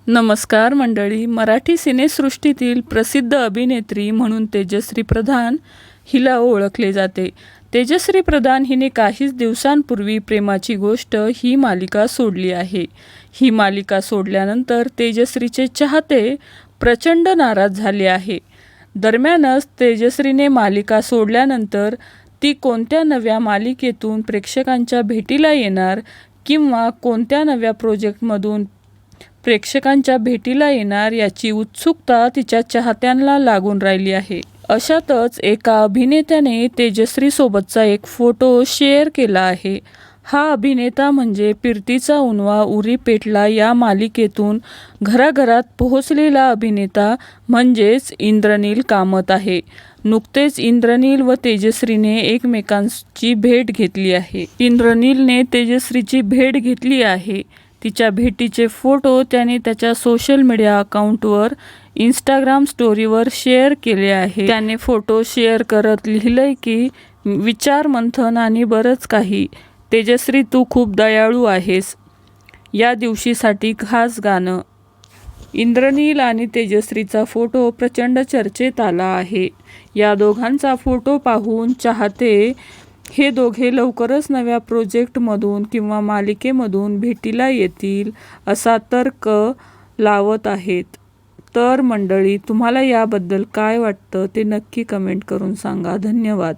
नमस्कार मंडळी. मराठी सिनेसृष्टीतील प्रसिद्ध अभिनेत्री म्हणून तेजश्री प्रधान हिला ओळखले जाते. तेजश्री प्रधान हिने काहीच दिवसांपूर्वी प्रेमाची गोष्ट ही मालिका सोडली आहे. ही मालिका सोडल्यानंतर तेजश्रीचे चाहते प्रचंड नाराज झाले आहे. दरम्यानच तेजश्रीने मालिका सोडल्यानंतर ती कोणत्या नव्या मालिकेतून प्रेक्षकांच्या भेटीला येणार किंवा कोणत्या नव्या प्रोजेक्टमधून प्रेक्षकांच्या भेटीला येणार याची उत्सुकता तिच्या चाहत्यांना लागून राहिली आहे. अशातच एका अभिनेत्याने तेजश्रीसोबतचा एक फोटो शेअर केला आहे. हा अभिनेता म्हणजे फिरतीचा उन्हाळा उरी पेटला या मालिकेतून घराघरात पोहोचलेला अभिनेता म्हणजेच इंद्रनील कामत आहे. नुकतेच इंद्रनील व तेजश्रीने एकमेकांची भेट घेतली आहे. इंद्रनीलने तेजश्रीची भेट घेतली आहे. तिच्या भेटीचे फोटो त्याने त्याच्या सोशल मीडिया अकाउंटवर इंस्टाग्राम स्टोरीवर शेअर केले आहे. त्याने फोटो शेअर करत लिहिलंय की विचार मंथन आणि बरंच काही. तेजश्री तू खूप दयाळू आहेस. या दिवशीसाठी खास गाणं. इंद्रनील आणि तेजश्रीचा फोटो प्रचंड चर्चेत आला आहे. या दोघांचा फोटो पाहून चाहते हे दोघे लवकरच नव्या प्रोजेक्टमधून किंवा मालिकेमधून भेटीला येतील असा तर्क लावत आहेत. तर मंडळी, तुम्हाला याबद्दल काय वाटतं ते नक्की कमेंट करून सांगा. धन्यवाद.